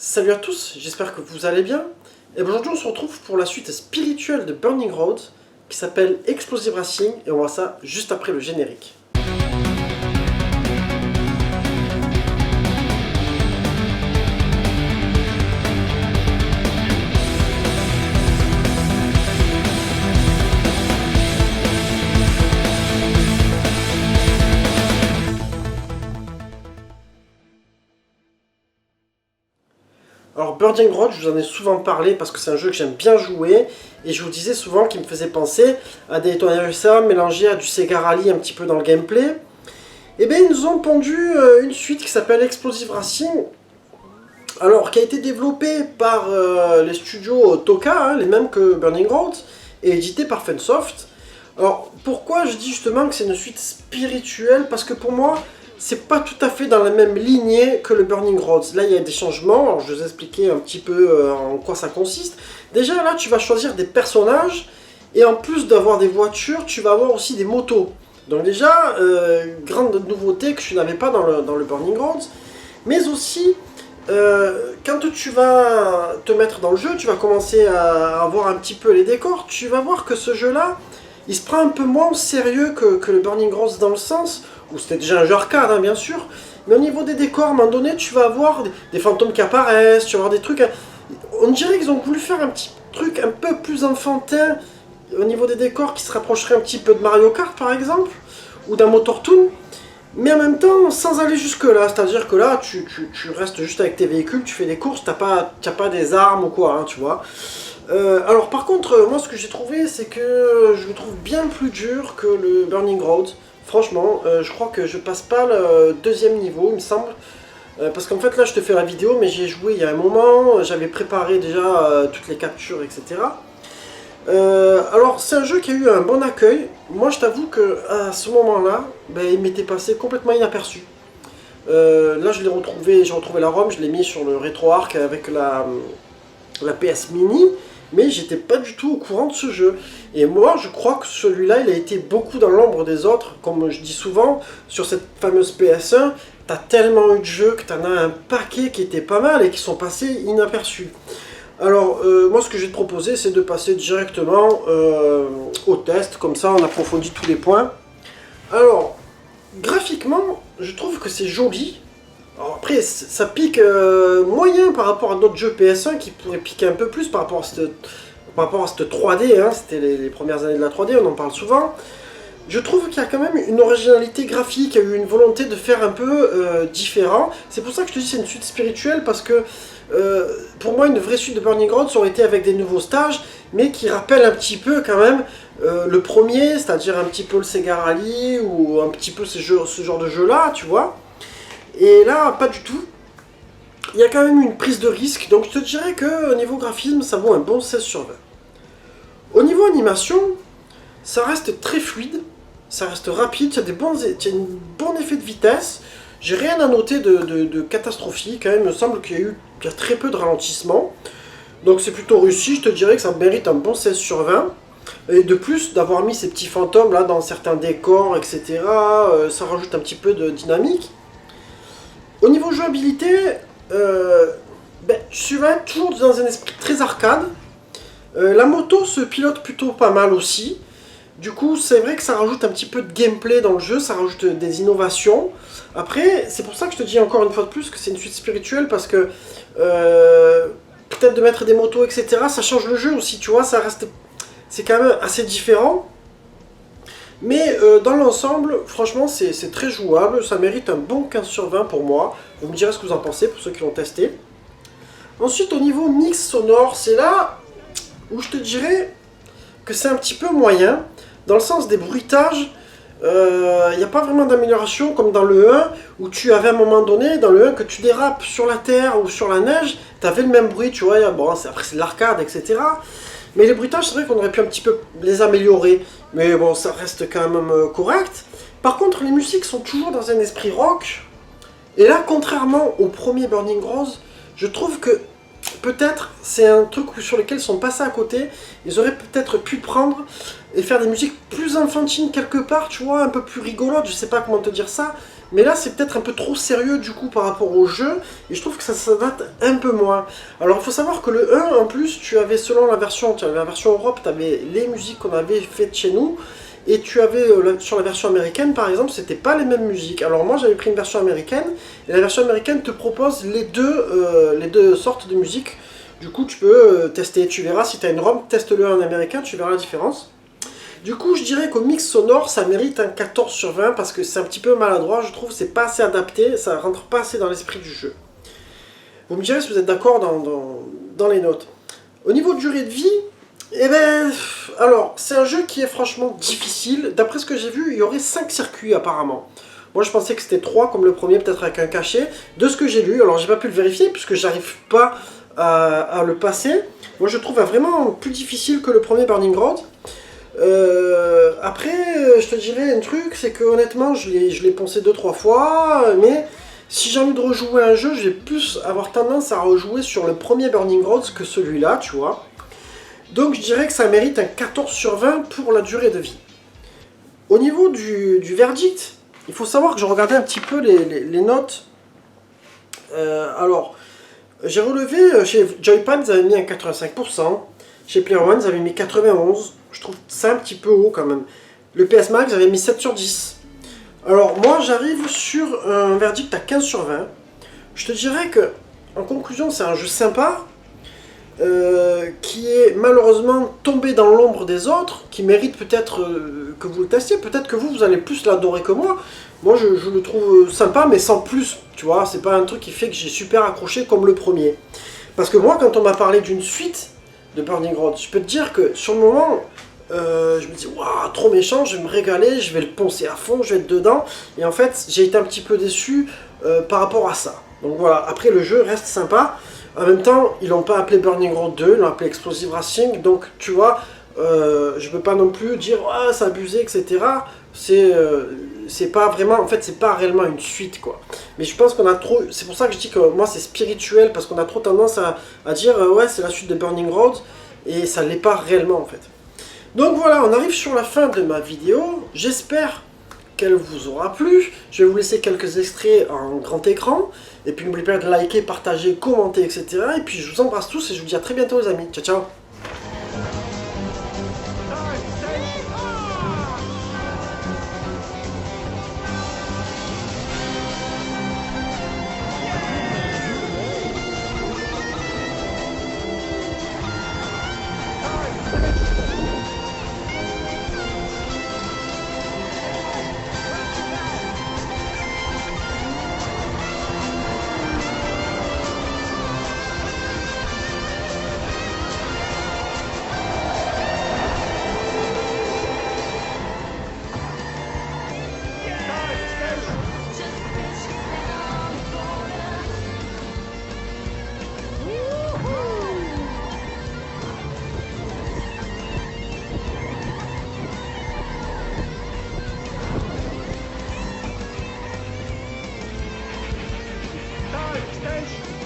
Salut à tous, j'espère que vous allez bien. Et aujourd'hui on se retrouve pour la suite spirituelle de Burning Road qui s'appelle Explosive Racing et on voit ça juste après le générique. Alors Burning Road, je vous en ai souvent parlé parce que c'est un jeu que j'aime bien jouer et je vous disais souvent qu'il me faisait penser à des Daytona USA mélangé à du Sega Rally un petit peu dans le gameplay. Et bien ils nous ont pondu une suite qui s'appelle Explosive Racing, alors qui a été développée par les studios Toka, hein, les mêmes que Burning Road, et édité par Funsoft. Alors pourquoi je dis justement que c'est une suite spirituelle? Parce que pour moi, c'est pas tout à fait dans la même lignée que le Burning Roads. Là, il y a des changements. Alors, je vais vous expliquer un petit peu en quoi ça consiste. Déjà, là, tu vas choisir des personnages. Et en plus d'avoir des voitures, tu vas avoir aussi des motos. Donc déjà, grande nouveauté que tu n'avais pas dans le Burning Roads. Mais aussi, quand tu vas te mettre dans le jeu, tu vas commencer à voir un petit peu les décors. Tu vas voir que ce jeu-là, il se prend un peu moins au sérieux que le Burning Roads dans le sens où c'était déjà un jeu arcade, hein, bien sûr, mais au niveau des décors, à un moment donné, tu vas avoir des fantômes qui apparaissent, tu vas avoir des trucs... On dirait qu'ils ont voulu faire un petit truc un peu plus enfantin au niveau des décors qui se rapprocherait un petit peu de Mario Kart, par exemple, ou d'un Motor Toon, mais en même temps, sans aller jusque-là, c'est-à-dire que là, tu restes juste avec tes véhicules, tu fais des courses, t'as pas des armes ou quoi, hein, tu vois. Alors par contre, moi ce que j'ai trouvé, c'est que je le trouve bien plus dur que le Burning Road. Franchement, je crois que je passe pas le deuxième niveau, il me semble. Parce qu'en fait là je te fais la vidéo, mais j'y ai joué il y a un moment, j'avais préparé déjà toutes les captures, etc. Alors c'est un jeu qui a eu un bon accueil. Moi je t'avoue que à ce moment-là, ben, il m'était passé complètement inaperçu. Là je l'ai retrouvé, j'ai retrouvé la ROM, je l'ai mis sur le RetroArch avec la PS Mini, mais j'étais pas du tout au courant de ce jeu. Et moi, je crois que celui-là, il a été beaucoup dans l'ombre des autres. Comme je dis souvent, sur cette fameuse PS1, t'as tellement eu de jeux que t'en as un paquet qui étaient pas mal et qui sont passés inaperçus. Alors, moi, ce que je vais te proposer, c'est de passer directement au test. Comme ça, on approfondit tous les points. Alors, graphiquement, je trouve que c'est joli. Alors après, ça pique moyen par rapport à d'autres jeux PS1 qui pourraient piquer un peu plus par rapport à cette 3D, hein. C'était les premières années de la 3D, on en parle souvent. Je trouve qu'il y a quand même une originalité graphique, il y a eu une volonté de faire un peu différent. C'est pour ça que je te dis c'est une suite spirituelle, parce que pour moi une vraie suite de Burning Road ça aurait été avec des nouveaux stages, mais qui rappellent un petit peu quand même le premier, c'est-à-dire un petit peu le Sega Rally, ou un petit peu ce genre de jeu-là, tu vois. Et là, pas du tout. Il y a quand même une prise de risque, donc je te dirais que au niveau graphisme, ça vaut un bon 16 sur 20. Au niveau animation, ça reste très fluide, ça reste rapide, il y a un bon effet de vitesse. J'ai rien à noter de catastrophique, quand même, il me semble qu'il y a très peu de ralentissement. Donc c'est plutôt réussi, je te dirais que ça mérite un bon 16 sur 20. Et de plus, d'avoir mis ces petits fantômes là dans certains décors, etc., ça rajoute un petit peu de dynamique. Au niveau jouabilité, je vais toujours dans un esprit très arcade. La moto se pilote plutôt pas mal aussi. Du coup, c'est vrai que ça rajoute un petit peu de gameplay dans le jeu, ça rajoute des innovations. Après, c'est pour ça que je te dis encore une fois de plus que c'est une suite spirituelle, parce que peut-être de mettre des motos, etc., ça change le jeu aussi, tu vois, c'est quand même assez différent. Mais dans l'ensemble, franchement, c'est très jouable, ça mérite un bon 15 sur 20 pour moi. Vous me direz ce que vous en pensez pour ceux qui l'ont testé. Ensuite, au niveau mix sonore, c'est là où je te dirais que c'est un petit peu moyen. Dans le sens des bruitages, il n'y a pas vraiment d'amélioration comme dans le 1, où tu avais à un moment donné, dans le 1, que tu dérapes sur la terre ou sur la neige, tu avais le même bruit, tu vois, bon, après c'est de l'arcade, etc. Mais les bruitages, c'est vrai qu'on aurait pu un petit peu les améliorer. Mais bon, ça reste quand même correct. Par contre, les musiques sont toujours dans un esprit rock. Et là, contrairement au premier Burning Rose, je trouve que peut-être c'est un truc sur lequel ils sont passés à côté. Ils auraient peut-être pu prendre et faire des musiques plus enfantines quelque part, tu vois, un peu plus rigolotes. Je sais pas comment te dire ça. Mais là, c'est peut-être un peu trop sérieux du coup par rapport au jeu, et je trouve que ça s'adapte un peu moins. Alors il faut savoir que le 1, en plus, tu avais selon la version, tu avais la version Europe, tu avais les musiques qu'on avait faites chez nous, et tu avais, sur la version américaine par exemple, c'était pas les mêmes musiques. Alors moi j'avais pris une version américaine, et la version américaine te propose les deux sortes de musique. Du coup tu peux tester, tu verras si tu as une ROM, teste-le en américain, tu verras la différence. Du coup, je dirais qu'au mix sonore, ça mérite un 14 sur 20 parce que c'est un petit peu maladroit, je trouve, c'est pas assez adapté, ça rentre pas assez dans l'esprit du jeu. Vous me direz si vous êtes d'accord dans les notes. Au niveau de durée de vie, eh ben, alors, c'est un jeu qui est franchement difficile. D'après ce que j'ai vu, il y aurait 5 circuits apparemment. Moi, je pensais que c'était 3 comme le premier, peut-être avec un cachet. De ce que j'ai lu, alors j'ai pas pu le vérifier puisque j'arrive pas à le passer. Moi, je trouve vraiment plus difficile que le premier Burning Road. Après, je te dirais un truc, c'est que honnêtement, je l'ai poncé 2-3 fois, mais si j'ai envie de rejouer un jeu, je vais plus avoir tendance à rejouer sur le premier Burning Roads que celui-là, tu vois. Donc je dirais que ça mérite un 14 sur 20 pour la durée de vie. Au niveau du verdict, il faut savoir que je regardais un petit peu les notes. Alors, j'ai relevé, chez Joypad, ils avaient mis un 85%, chez Player One, ils avaient mis 91%. Je trouve ça un petit peu haut quand même. Le PS Max, j'avais mis 7 sur 10. Alors moi, j'arrive sur un verdict à 15 sur 20. Je te dirais que, en conclusion, c'est un jeu sympa, qui est malheureusement tombé dans l'ombre des autres, qui mérite peut-être que vous le testiez. Peut-être que vous allez plus l'adorer que moi. Moi, je le trouve sympa, mais sans plus. Tu vois, c'est pas un truc qui fait que j'ai super accroché comme le premier. Parce que moi, quand on m'a parlé d'une suite de Burning Road, je peux te dire que sur le moment, je me dis, waouh, trop méchant, je vais me régaler, je vais le poncer à fond, je vais être dedans. Et en fait, j'ai été un petit peu déçu par rapport à ça. Donc voilà, après le jeu reste sympa. En même temps, ils l'ont pas appelé Burning Road 2, ils l'ont appelé Explosive Racing. Donc tu vois, je peux pas non plus dire, ah, c'est abusé, etc. C'est pas vraiment, en fait, c'est pas réellement une suite, quoi. Mais je pense qu'on a trop, c'est pour ça que je dis que moi c'est spirituel, parce qu'on a trop tendance à dire, ouais, c'est la suite de Burning Road, et ça l'est pas réellement, en fait. Donc voilà, on arrive sur la fin de ma vidéo. J'espère qu'elle vous aura plu. Je vais vous laisser quelques extraits en grand écran. Et puis n'oubliez pas de liker, partager, commenter, etc. Et puis je vous embrasse tous et je vous dis à très bientôt les amis. Ciao ciao. Station!